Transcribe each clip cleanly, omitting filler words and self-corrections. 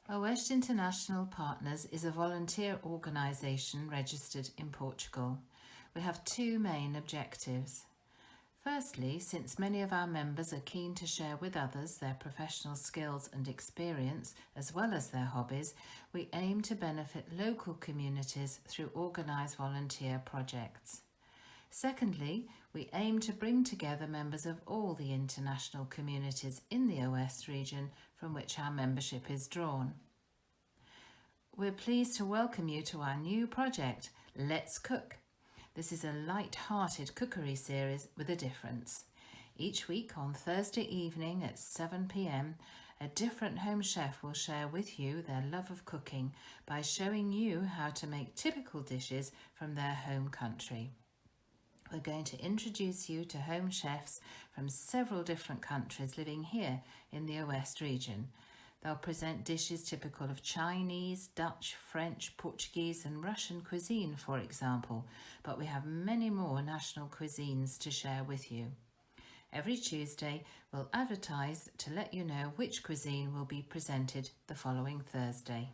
Oeste International Partners is a volunteer organisation registered in Portugal. We have two main objectives. Firstly, since many of our members are keen to share with others their professional skills and experience as well as their hobbies, we aim to benefit local communities through organised volunteer projects. Secondly, we aim to bring together members of all the international communities in the Oeste region from which our membership is drawn. We're pleased to welcome you to our new project, Let's Cook. This is a light-hearted cookery series with a difference. Each week on Thursday evening at 7 p.m, a different home chef will share with you their love of cooking by showing you how to make typical dishes from their home country. We're going to introduce you to home chefs from several different countries living here in the Oeste region. They'll present dishes typical of Chinese, Dutch, French, Portuguese and Russian cuisine, for example, but we have many more national cuisines to share with you. Every Tuesday, we'll advertise to let you know which cuisine will be presented the following Thursday.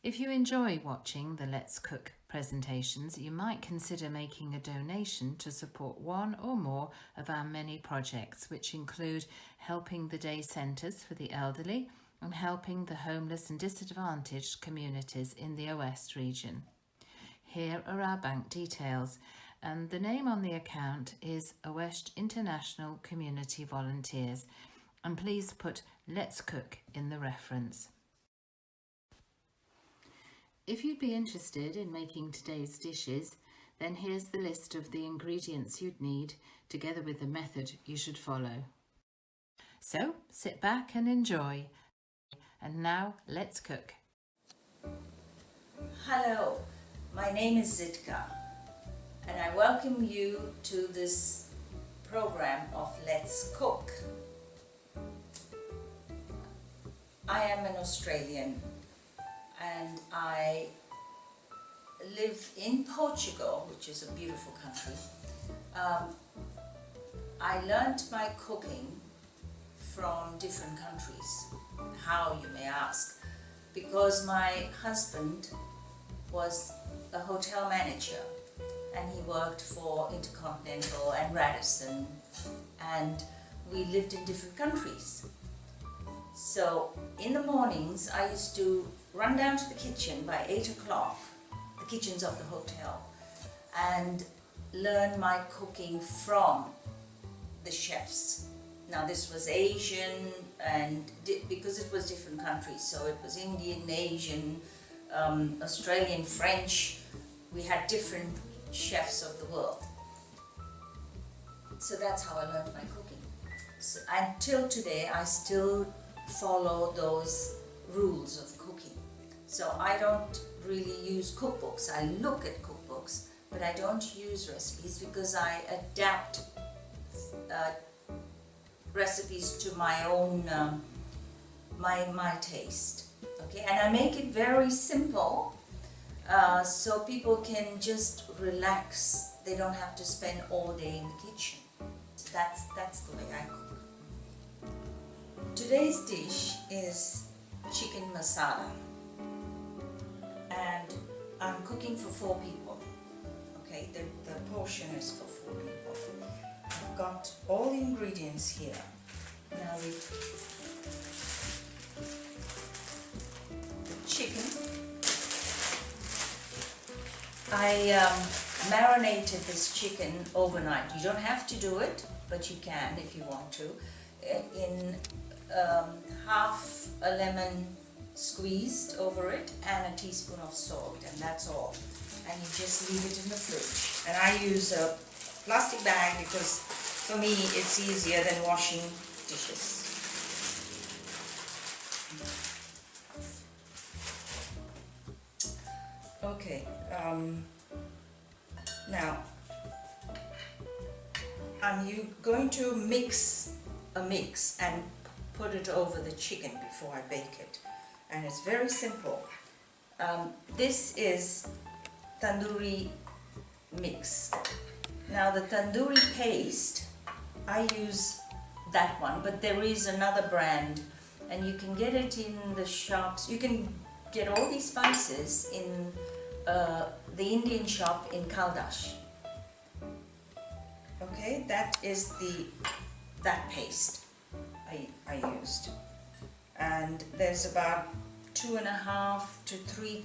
If you enjoy watching the Let's Cook presentations, you might consider making a donation to support one or more of our many projects, which include helping the day centres for the elderly and helping the homeless and disadvantaged communities in the Oeste region. Here are our bank details, and the name on the account is Oeste International Community Volunteers, and please put Let's Cook in the reference. If you'd be interested in making today's dishes, then here's the list of the ingredients you'd need, together with the method you should follow. So, sit back and enjoy. And now, let's cook. Hello, my name is Zitka, and I welcome you to this program of Let's Cook. I am an Australian and I live in Portugal, which is a beautiful country. I learned my cooking from different countries. How, you may ask? Because my husband was a hotel manager and he worked for Intercontinental and Radisson, and we lived in different countries. So in the mornings I used to run down to the kitchen by 8 o'clock, the kitchens of the hotel, and learn my cooking from the chefs. Now this was Asian, and because it was different countries, so it was Indian, Asian, Australian, French. We had different chefs of the world. So that's how I learned my cooking. So, until today I still follow those rules of cooking. So I don't really use cookbooks. I look at cookbooks, but I don't use recipes because I adapt recipes to my own my taste. Okay, and I make it very simple so people can just relax. They don't have to spend all day in the kitchen. So that's the way I cook. Today's dish is chicken masala, and I'm cooking for 4 people. Okay, the portion is for 4 people. I've got all the ingredients here. Now the chicken. I marinated this chicken overnight. You don't have to do it, but you can if you want to. In half a lemon squeezed over it and a teaspoon of salt, and that's all. And you just leave it in the fridge. And I use a plastic bag because for me it's easier than washing dishes. Okay, now I'm going to mix a mix and put it over the chicken before I bake it, and it's very simple. This is Tandoori mix. Now the Tandoori paste, I use that one, but there is another brand and you can get it in the shops. You can get all these spices in the Indian shop in Kaldash. Okay, that is that paste I used, and there's about 2.5 to 3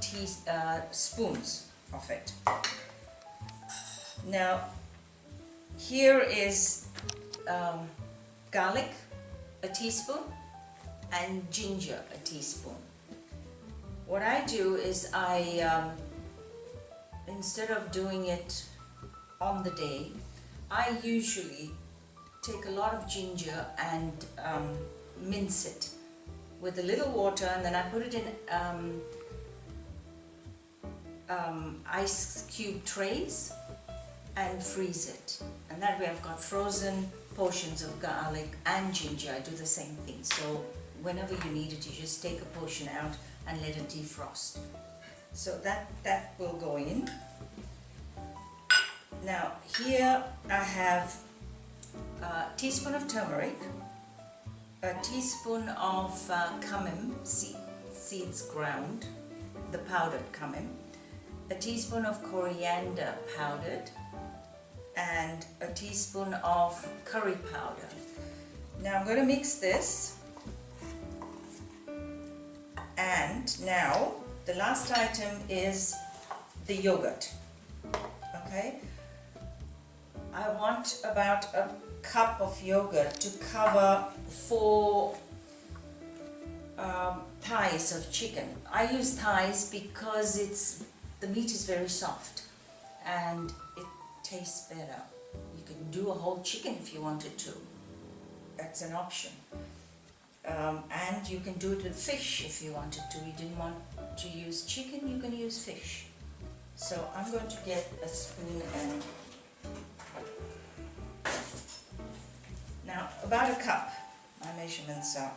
spoons of it. Now here is garlic, a teaspoon, and ginger, a teaspoon. What I do is instead of doing it on the day, I usually take a lot of ginger and mince it with a little water, and then I put it in ice cube trays and freeze it. And that way I've got frozen portions of garlic and ginger. I do the same thing. So whenever you need it, you just take a portion out and let it defrost. So that will go in. Now here I have a teaspoon of turmeric, a teaspoon of cumin seeds ground, the powdered cumin, a teaspoon of coriander powdered, and a teaspoon of curry powder. Now I'm going to mix this, and now the last item is the yogurt. Okay, I want about a cup of yogurt to cover 4 thighs of chicken. I use thighs because the meat is very soft and it tastes better. You can do a whole chicken if you wanted to. That's an option. And you can do it with fish if you wanted to. You didn't want to use chicken, you can use fish. So I'm going to get a spoon and now about a cup. My measurements are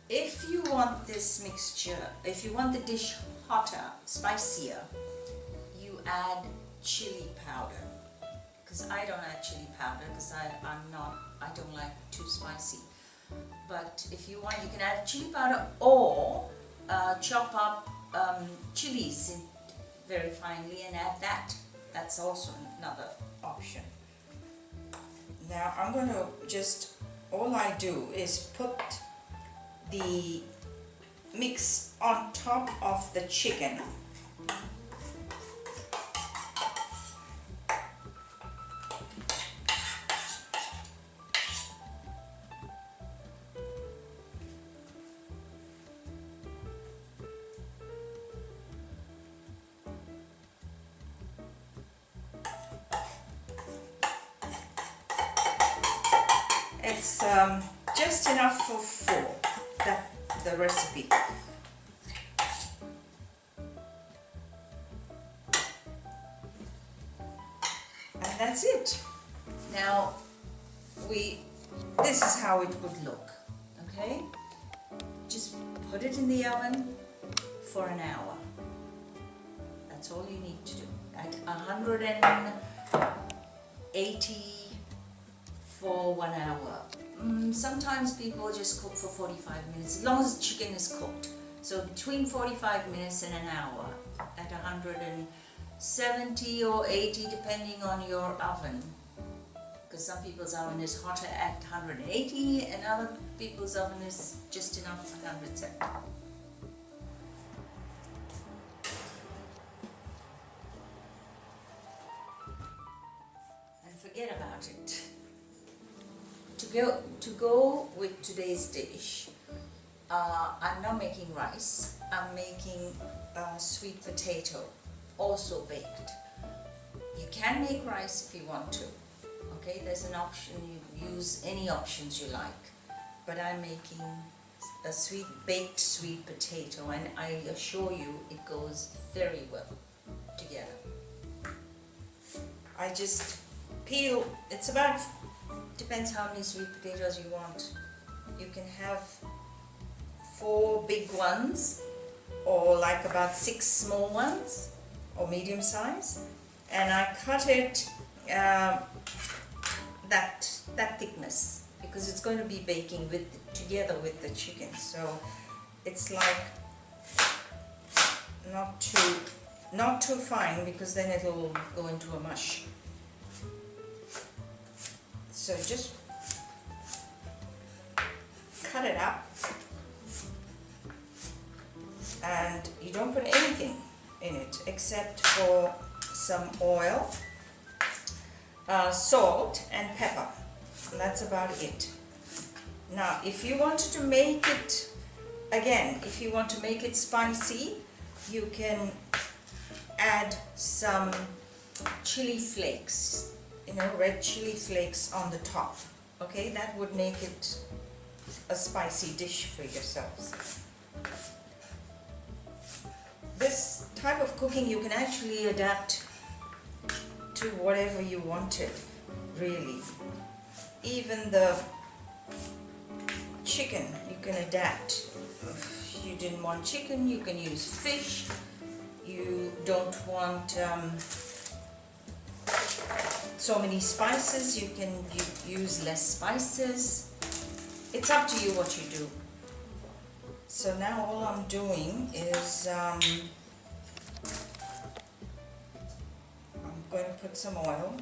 if you want this mixture, if you want the dish hotter, spicier, you add chili powder. Because I don't add chili powder because I don't like too spicy. But if you want, you can add chili powder or chop up chilies very finely and add that. That's also another option. Now I'm going to all I do is put the mix on top of the chicken. It's just enough for 4, the recipe. And that's it. Now this is how it would look, okay? Just put it in the oven for an hour. That's all you need to do. At 180 for 1 hour. Sometimes people just cook for 45 minutes, as long as the chicken is cooked. So between 45 minutes and an hour at 170 or 80 depending on your oven. Because some people's oven is hotter at 180 and other people's oven is just enough at 170. And forget about it. To go with today's dish, I'm not making rice, I'm making sweet potato, also baked. You can make rice if you want to, okay? There's an option, you use any options you like, but I'm making a baked sweet potato, and I assure you it goes very well together. I just peel, depends how many sweet potatoes you want. You can have 4 big ones or like about 6 small ones or medium size, and I cut it that thickness because it's going to be baking together with the chicken, so it's like not too fine because then it will go into a mush. So just cut it up, and you don't put anything in it except for some oil, salt and pepper, and that's about it. Now if you wanted to make it, again, if you want to make it spicy, you can add some chili flakes, red chili flakes on the top. Okay, that would make it a spicy dish for yourselves. This type of cooking you can actually adapt to whatever you wanted, really. Even the chicken you can adapt. If you didn't want chicken, you can use fish. You don't want so many spices, you can use less spices. It's up to you what you do. So now all I'm doing is I'm going to put some oil.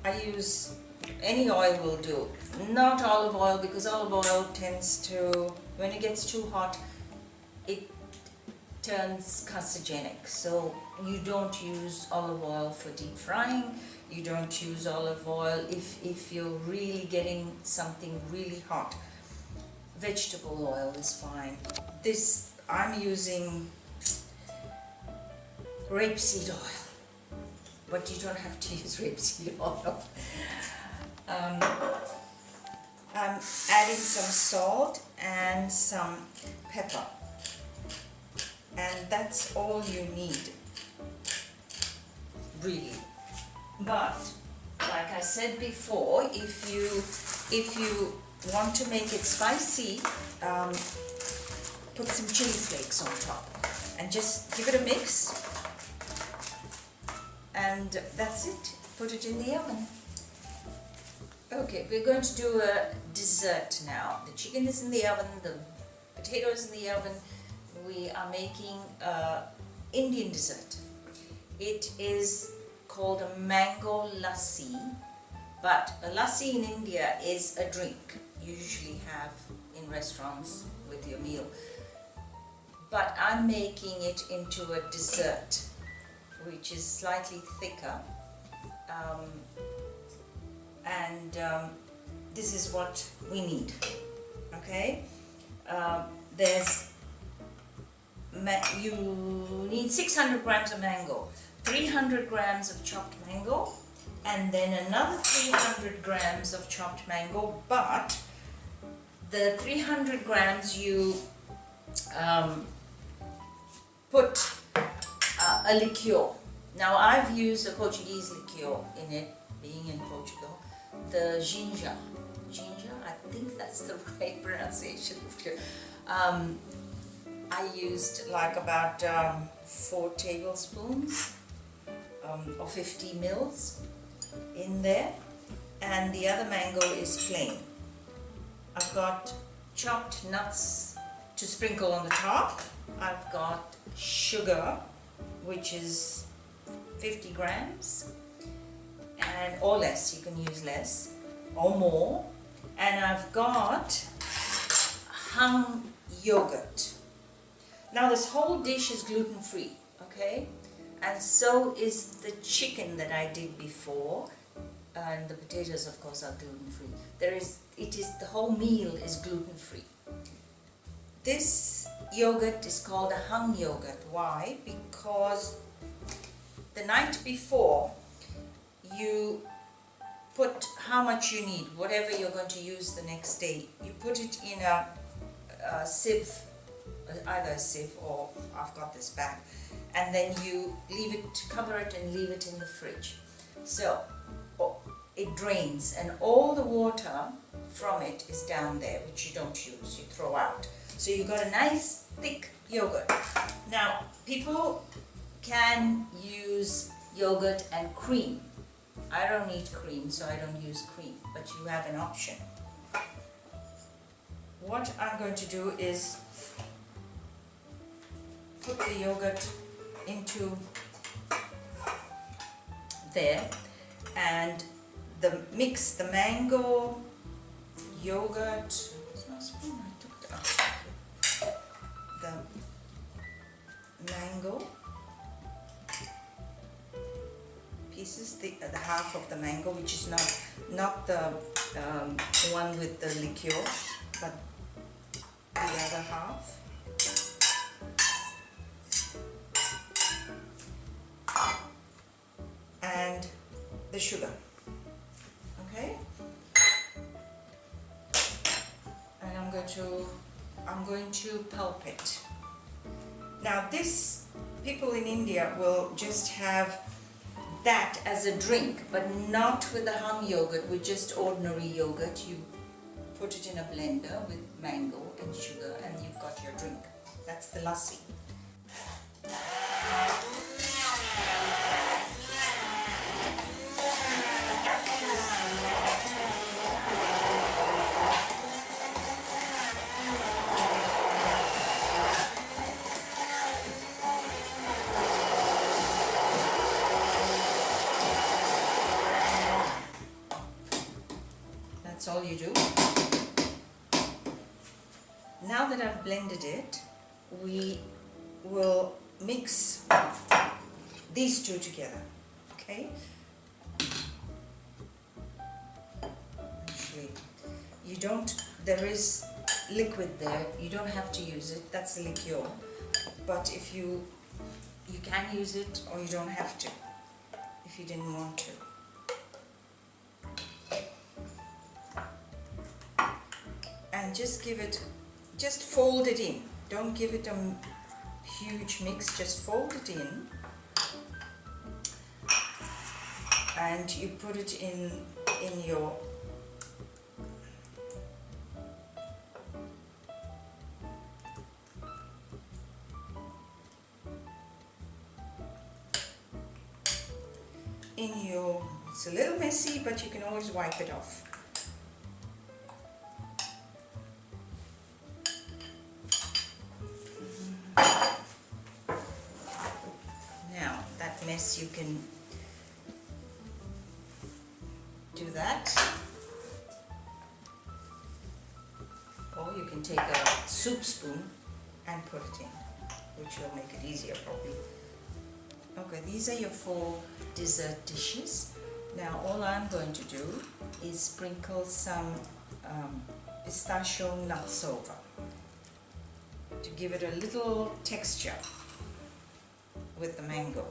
I use any oil will do, not olive oil, because olive oil tends to, when it gets too hot, it turns carcinogenic. So you don't use olive oil for deep frying. You don't use olive oil if you're really getting something really hot. Vegetable oil is fine. This, I'm using rapeseed oil, but you don't have to use rapeseed oil. I'm adding some salt and some pepper, and that's all you need, really. But like I said before, if you want to make it spicy, put some chili flakes on top and just give it a mix, and that's it. Put it in the oven. Okay, we're going to do a dessert now. The chicken is in the oven, the potato is in the oven. We are making Indian dessert. It is called a mango lassi, but a lassi in India is a drink you usually have in restaurants with your meal. But I'm making it into a dessert, which is slightly thicker. This is what we need. Okay, you need 600 grams of mango, 300 grams of chopped mango, and then another 300 grams of chopped mango, but the 300 grams you put a liqueur. Now I've used a Portuguese liqueur in it, being in Portugal, the ginger, I think that's the right pronunciation. I used like about 4 tablespoons or 50 mils in there, and the other mango is plain. I've got chopped nuts to sprinkle on the top. I've got sugar, which is 50 grams, and or less, you can use less or more. And I've got hung yogurt. Now this whole dish is gluten-free, okay? And so is the chicken that I did before, and the potatoes of course are gluten-free. The whole meal is gluten-free. This yogurt is called a hung yogurt. Why? Because the night before you put how much you need, whatever you're going to use the next day. You put it in a sieve, either a sieve or I've got this bag, and then you leave it, cover it and leave it in the fridge. So it drains, and all the water from it is down there, which you don't use, you throw out. So you've got a nice thick yogurt. Now People can use yogurt and cream. I don't eat cream, so I don't use cream, but you have an option. What I'm going to do is put the yogurt into there and mix the mango, yogurt. Where's my spoon? I took it out. The mango pieces, the half of the mango, which is not the one with the liqueur, but the other half. And the sugar. Okay? And I'm going to pulp it. Now this, people in India will just have that as a drink, but not with the hum yogurt, with just ordinary yogurt. You put it in a blender with mango and sugar and you've got your drink. That's the lassi. That's all you do. Now that I've blended it, we will mix these two together, okay? Actually, there is liquid there, you don't have to use it, that's the liqueur. But if you can use it or you don't have to, if you didn't want to. And just fold it in. Don't give it a huge mix, just fold it in. And you put it in your it's a little messy, but you can always wipe it off. Mess, you can do that, or you can take a soup spoon and put it in, which will make it easier probably. Okay, these are your 4 dessert dishes. Now all I'm going to do is sprinkle some pistachio nuts over to give it a little texture with the mango.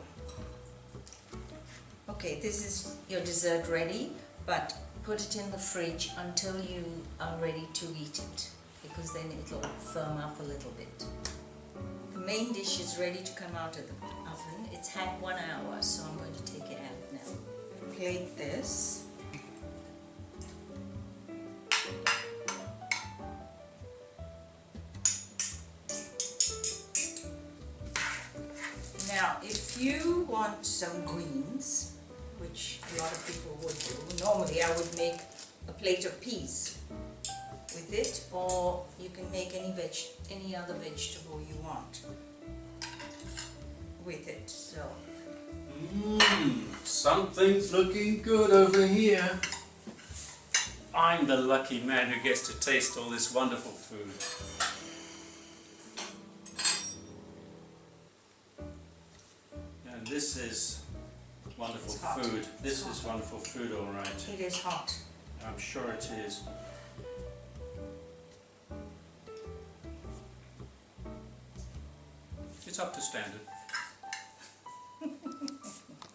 Okay, this is your dessert ready, but put it in the fridge until you are ready to eat it, because then it'll firm up a little bit. The main dish is ready to come out of the oven. It's had 1 hour, so I'm going to take it out now. Plate this. Now, if you want some greens, which a lot of people would do, normally I would make a plate of peas with it, or you can make any other vegetable you want with it. So something's looking good over here. I'm the lucky man who gets to taste all this wonderful food. And this is wonderful food. This is wonderful food, all right. it is hot. I'm sure it is. It's up to standard.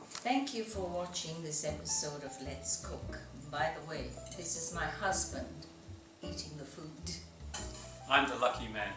Thank you for watching this episode of Let's Cook. By the way, this is my husband eating the food. I'm the lucky man.